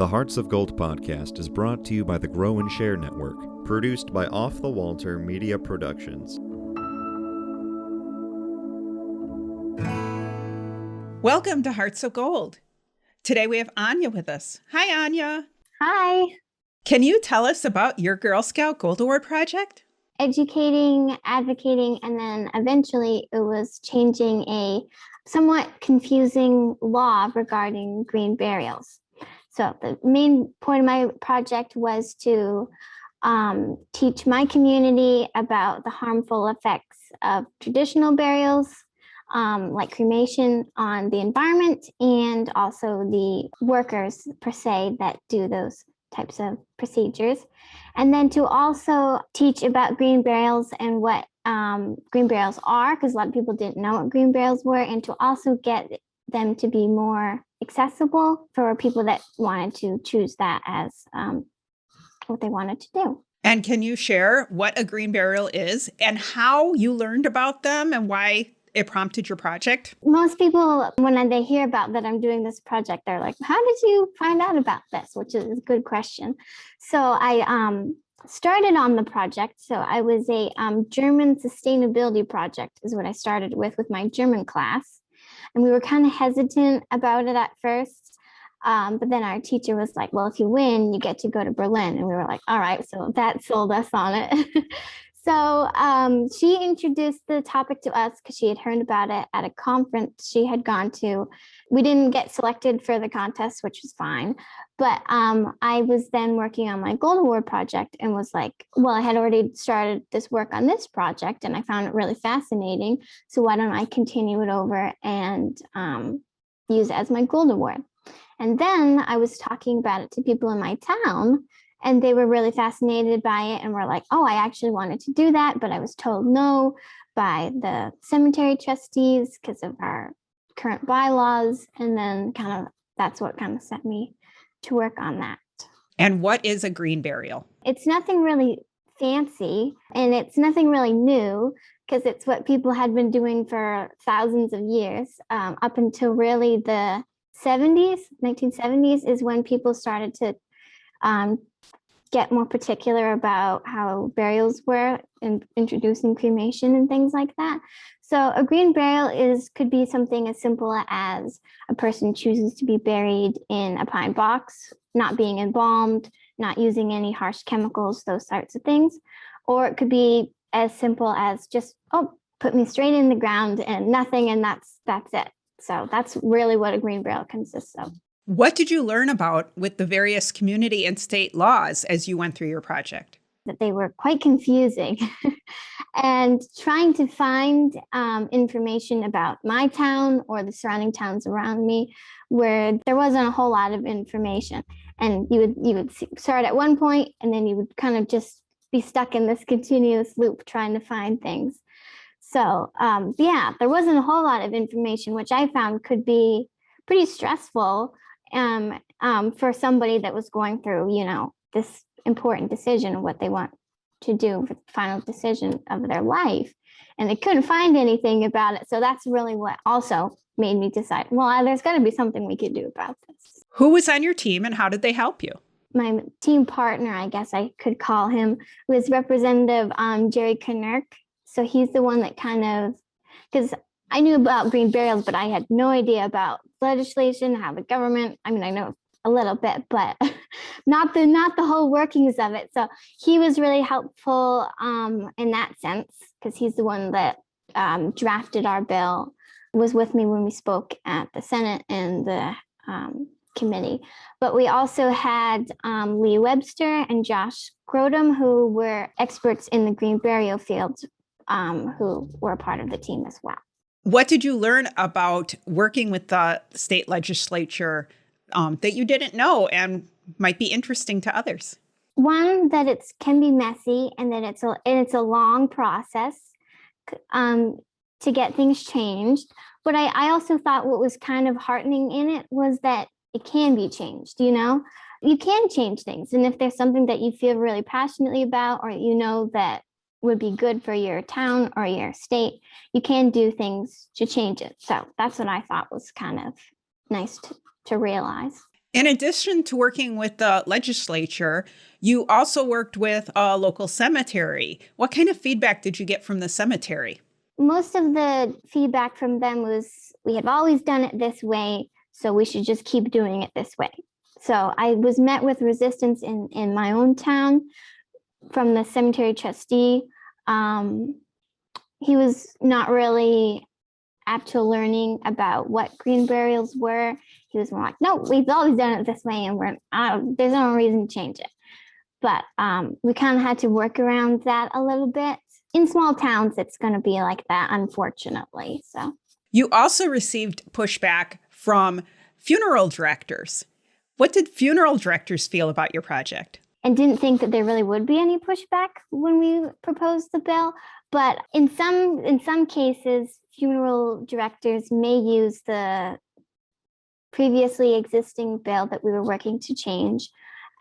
The Hearts of Gold podcast is brought to you by the Grow and Share Network, produced by Off the Walter Media Productions. Welcome to Hearts of Gold. Today we have Anya with us. Hi, Anya. Hi. Can you tell us about your Girl Scout Gold Award project? Educating, advocating, and then eventually it was changing a somewhat confusing law regarding green burials. So the main point of my project was to teach my community about the harmful effects of traditional burials, like cremation, on the environment and also the workers per se that do those types of procedures. And then to also teach about green burials and what green burials are, because a lot of people didn't know what green burials were, and to also get them to be more accessible for people that wanted to choose that as what they wanted to do. And can you share what a green burial is and how you learned about them and why it prompted your project? Most people, when they hear about that I'm doing this project, they're like, how did you find out about this? Which is a good question. So I started on the project. So I was a German sustainability project is what I started with my German class. And we were kind of hesitant about it at first. But then our teacher was like, well, if you win, you get to go to Berlin. And we were like, all right, so that sold us on it. So she introduced the topic to us because she had heard about it at a conference she had gone to. We didn't get selected for the contest, which was fine. But I was then working on my Gold Award project and was like, well, I had already started this work on this project and I found it really fascinating. So why don't I continue it over and use it as my Gold Award? And then I was talking about it to people in my town. And they were really fascinated by it and were like, oh, I actually wanted to do that, but I was told no by the cemetery trustees because of our current bylaws. And then that's what kind of set me to work on that. And what is a green burial? It's nothing really fancy and it's nothing really new because it's what people had been doing for thousands of years up until really the 1970s is when people started to get more particular about how burials were and introducing cremation and things like that. So a green burial could be something as simple as a person chooses to be buried in a pine box, not being embalmed, not using any harsh chemicals, those sorts of things. Or it could be as simple as just, put me straight in the ground and nothing, and that's it. So that's really what a green burial consists of. What did you learn about with the various community and state laws as you went through your project? That they were quite confusing and trying to find information about my town or the surrounding towns around me where there wasn't a whole lot of information. And you would start at one point and then you would kind of just be stuck in this continuous loop trying to find things. So there wasn't a whole lot of information, which I found could be pretty stressful for somebody that was going through, this important decision of what they want to do for the final decision of their life. And they couldn't find anything about it. So that's really what also made me decide, well, there's got to be something we could do about this. Who was on your team and how did they help you? My team partner, I guess I could call him, was Representative Jerry Knerk. So he's the one that because I knew about green burials, but I had no idea about legislation, how the government, I know a little bit, but not the whole workings of it. So he was really helpful in that sense, because he's the one that drafted our bill, was with me when we spoke at the Senate and the committee. But we also had Lee Webster and Josh Grodum, who were experts in the green burial field, who were a part of the team as well. What did you learn about working with the state legislature that you didn't know and might be interesting to others? One, that it can be messy and that it's a long process to get things changed. But I also thought what was kind of heartening in it was that it can be changed, You can change things. And if there's something that you feel really passionately about or that would be good for your town or your state, you can do things to change it. So that's what I thought was kind of nice to realize. In addition to working with the legislature, you also worked with a local cemetery. What kind of feedback did you get from the cemetery? Most of the feedback from them was, we have always done it this way, so we should just keep doing it this way. So I was met with resistance in my own town from the cemetery trustee. He was not really apt to learning about what green burials were. He was more like, no, we've always done it this way, and there's no reason to change it. But we kind of had to work around that a little bit. In small towns, it's going to be like that, unfortunately. So you also received pushback from funeral directors. What did funeral directors feel about your project? And didn't think that there really would be any pushback when we proposed the bill. But in some cases, funeral directors may use the previously existing bill that we were working to change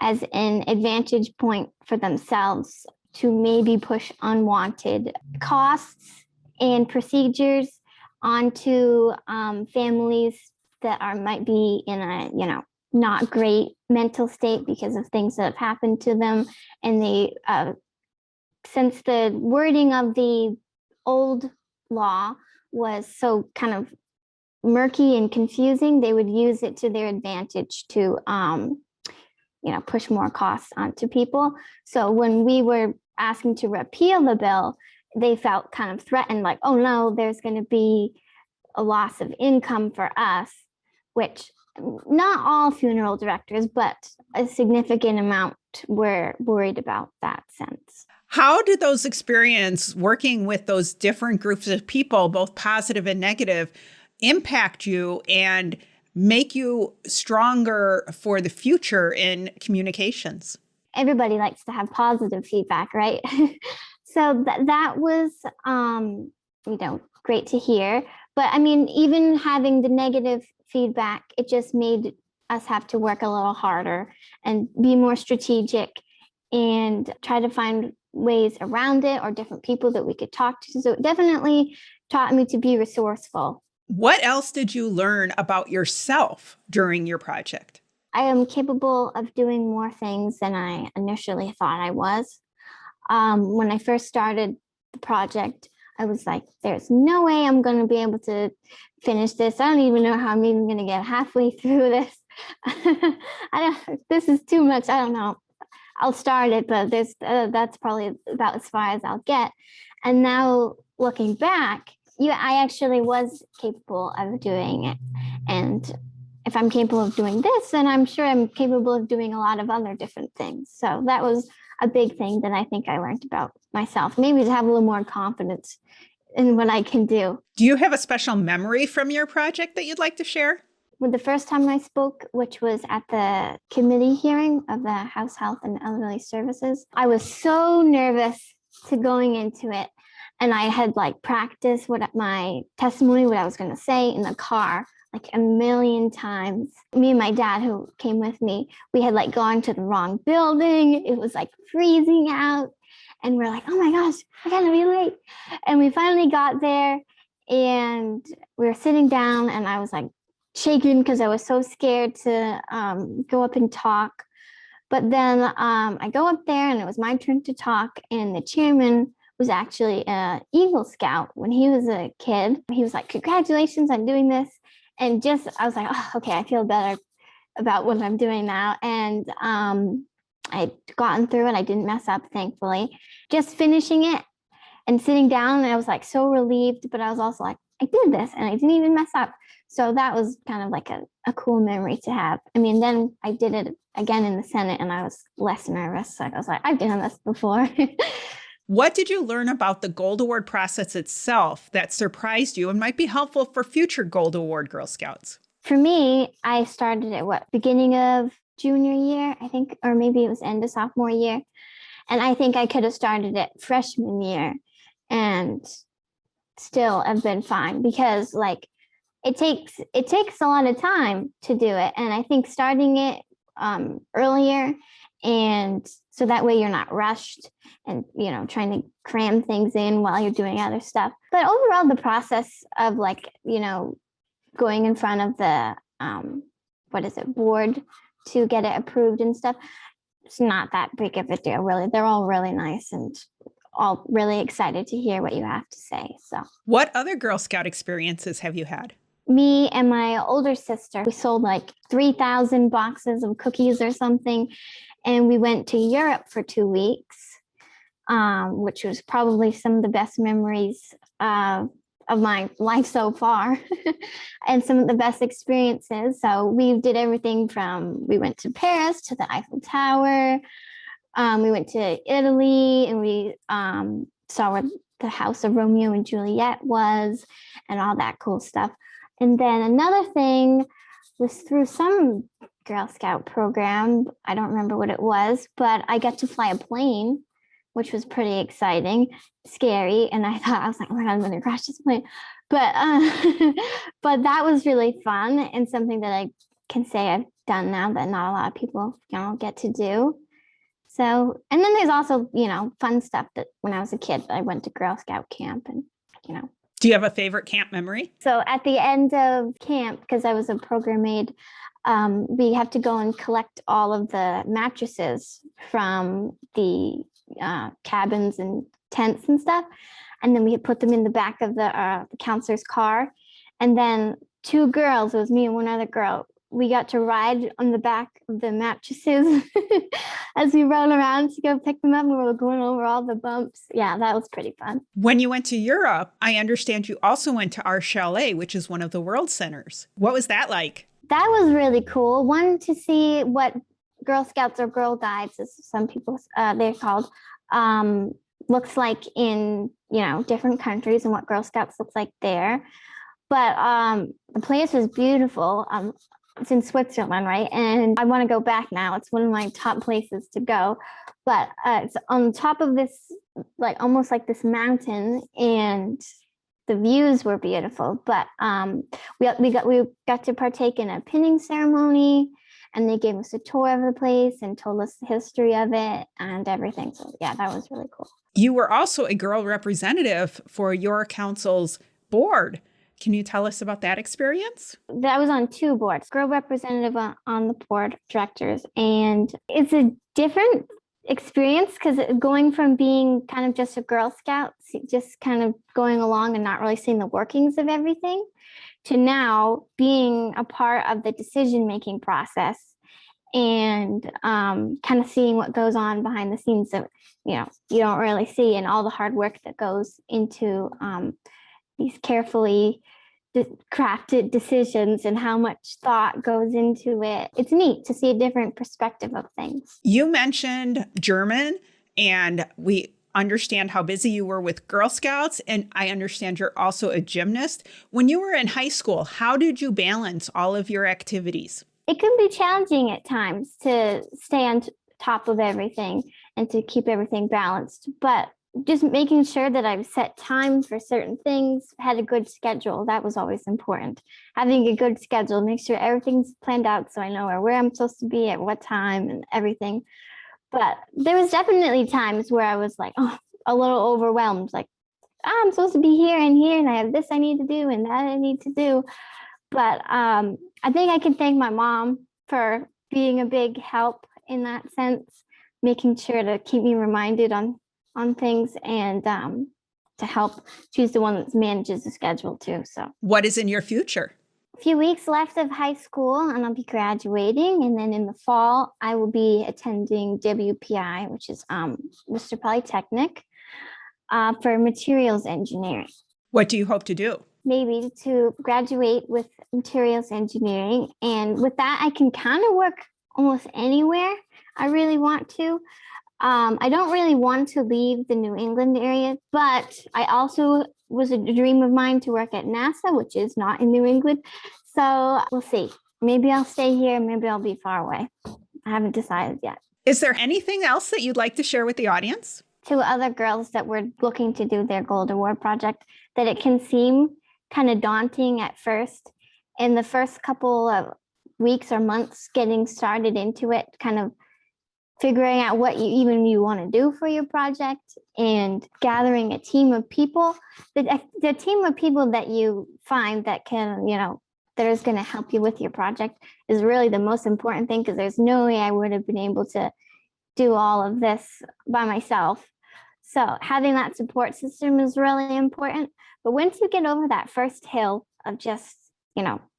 as an advantage point for themselves to maybe push unwanted costs and procedures onto families that might be in a not great mental state because of things that have happened to them. And they since the wording of the old law was so kind of murky and confusing, they would use it to their advantage to push more costs onto people. So when we were asking to repeal the bill, they felt kind of threatened, like, oh no, there's going to be a loss of income for us, which not all funeral directors, but a significant amount were worried about that sense. How did those experiences working with those different groups of people, both positive and negative, impact you and make you stronger for the future in communications? Everybody likes to have positive feedback, right? So that was, great to hear. But I mean, even having the negative feedback, it just made us have to work a little harder and be more strategic and try to find ways around it or different people that we could talk to. So it definitely taught me to be resourceful. What else did you learn about yourself during your project? I am capable of doing more things than I initially thought I was. When I first started the project, I was like, there's no way I'm going to be able to finish this. I don't even know how I'm even going to get halfway through this. This is too much. I don't know. I'll start it, but that's probably about as far as I'll get. And now looking back, I actually was capable of doing it. And if I'm capable of doing this, then I'm sure I'm capable of doing a lot of other different things. So that was a big thing that I think I learned about myself, maybe to have a little more confidence in what I can do. Do you have a special memory from your project that you'd like to share? Well, the first time I spoke, which was at the committee hearing of the House Health and Elderly Services, I was so nervous to going into it. And I had practiced what my testimony, what I was going to say in the car, a million times. Me and my dad, who came with me, we had gone to the wrong building. It was freezing out. And we're like, oh my gosh, we're going to be late. And we finally got there and we were sitting down and I was shaking because I was so scared to go up and talk. But then I go up there and it was my turn to talk, and the chairman was actually an Eagle Scout when he was a kid. He was like, congratulations on doing this. And I was like, oh, okay, I feel better about what I'm doing now. And I'd gotten through it. I didn't mess up, thankfully. Just finishing it and sitting down, and I was so relieved, but I was also like, I did this and I didn't even mess up. So that was kind of a cool memory to have. I mean, then I did it again in the Senate and I was less nervous. I was like, I've done this before. What did you learn about the Gold Award process itself that surprised you and might be helpful for future Gold Award Girl Scouts? For me, I started at beginning of junior year, I think, or maybe it was end of sophomore year. And I think I could have started it freshman year and still have been fine, because it takes a lot of time to do it. And I think starting it earlier, and so that way you're not rushed and trying to cram things in while you're doing other stuff. But overall, the process of going in front of the board to get it approved and stuff. It's not that big of a deal, really. They're all really nice and all really excited to hear what you have to say. So, what other Girl Scout experiences have you had? me and my older sister, we sold like 3,000 boxes of cookies or something. And we went to Europe for 2 weeks, which was probably some of the best memories of my life so far and some of the best experiences. So we did everything we went to Paris, to the Eiffel Tower. We went to Italy, and we saw where the house of Romeo and Juliet was and all that cool stuff. And then another thing was through some Girl Scout program. I don't remember what it was, but I got to fly a plane, which was pretty exciting, scary. And I was like, oh my God, I'm going to crash this plane. But, but that was really fun and something that I can say I've done now that not a lot of people, get to do. So, and then there's also, fun stuff that when I was a kid, I went to Girl Scout camp and. Do you have a favorite camp memory? So at the end of camp, because I was a program aide, we have to go and collect all of the mattresses from the cabins and tents and stuff. And then we put them in the back of the counselor's car. And then 2 girls, it was me and one other girl, we got to ride on the back of the mattresses as we rode around to go pick them up. We were going over all the bumps. Yeah, that was pretty fun. When you went to Europe, I understand you also went to our chalet, which is one of the world centers. What was that like? That was really cool. One, to see what Girl Scouts or Girl Guides, as some people they're called, looks like in different countries and what Girl Scouts looks like there. But the place was beautiful. It's in Switzerland, right? And I want to go back now. It's one of my top places to go. But it's on top of this, almost like this mountain, and the views were beautiful. But we got to partake in a pinning ceremony, and they gave us a tour of the place and told us the history of it and everything. So yeah, that was really cool. You were also a girl representative for your council's board. Can you tell us about that experience? I was on 2 boards, girl representative on the board of directors. And it's a different experience because going from being kind of just a Girl Scout, just kind of going along and not really seeing the workings of everything, to now being a part of the decision-making process and kind of seeing what goes on behind the scenes that, you don't really see, and all the hard work that goes into these carefully crafted decisions and how much thought goes into it. It's neat to see a different perspective of things. You mentioned German, and we understand how busy you were with Girl Scouts, and I understand you're also a gymnast. When you were in high school, how did you balance all of your activities? It can be challenging at times to stay on top of everything and to keep everything balanced, but just making sure that I've set time for certain things, had a good schedule. That was always important. Having a good schedule, make sure everything's planned out so I know where I'm supposed to be at what time and everything. But there was definitely times where I was like, a little overwhelmed. Like, I'm supposed to be here, and I have this I need to do and that I need to do. But I think I can thank my mom for being a big help in that sense, making sure to keep me reminded on things and to help. She's the one that manages the schedule too. So what is in your future? A few weeks left of high school and I'll be graduating. And then in the fall, I will be attending WPI, which is Worcester Polytechnic, for materials engineering. What do you hope to do? Maybe to graduate with materials engineering. And with that, I can kind of work almost anywhere I really want to. I don't really want to leave the New England area, but I also was a dream of mine to work at NASA, which is not in New England. So we'll see. Maybe I'll stay here. Maybe I'll be far away. I haven't decided yet. Is there anything else that you'd like to share with the audience? To other girls that were looking to do their Gold Award project, that it can seem kind of daunting at first. In the first couple of weeks or months getting started into it, kind of figuring out what you want to do for your project and gathering a team of people, the team of people that you find that can, that is going to help you with your project is really the most important thing, because there's no way I would have been able to do all of this by myself. So having that support system is really important. But once you get over that first hill of just,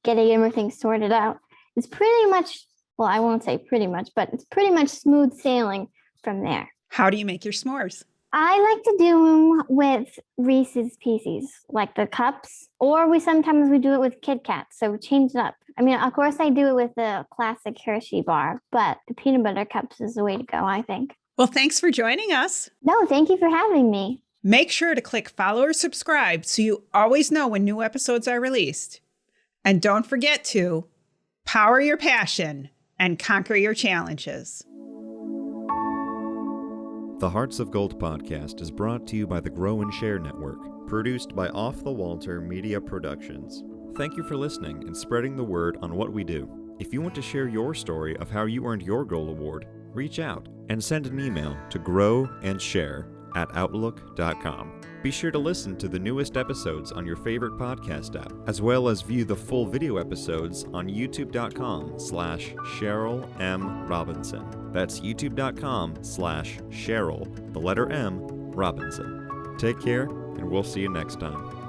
getting everything sorted out, it's pretty much, well, I won't say pretty much, but it's pretty much smooth sailing from there. How do you make your s'mores? I like to do them with Reese's Pieces, like the cups, or we sometimes do it with Kit Kats, so we change it up. I mean, of course, I do it with the classic Hershey bar, but the peanut butter cups is the way to go, I think. Well, thanks for joining us. No, thank you for having me. Make sure to click follow or subscribe so you always know when new episodes are released. And don't forget to power your passion and conquer your challenges. The Hearts of Gold podcast is brought to you by the Grow and Share Network, produced by Off the Walter Media Productions. Thank you for listening and spreading the word on what we do. If you want to share your story of how you earned your Gold Award, reach out and send an email to growandsshare@outlook.com. Be sure to listen to the newest episodes on your favorite podcast app, as well as view the full video episodes on youtube.com/Cheryl M. Robinson. That's youtube.com/Cheryl, the letter M, Robinson. Take care, and we'll see you next time.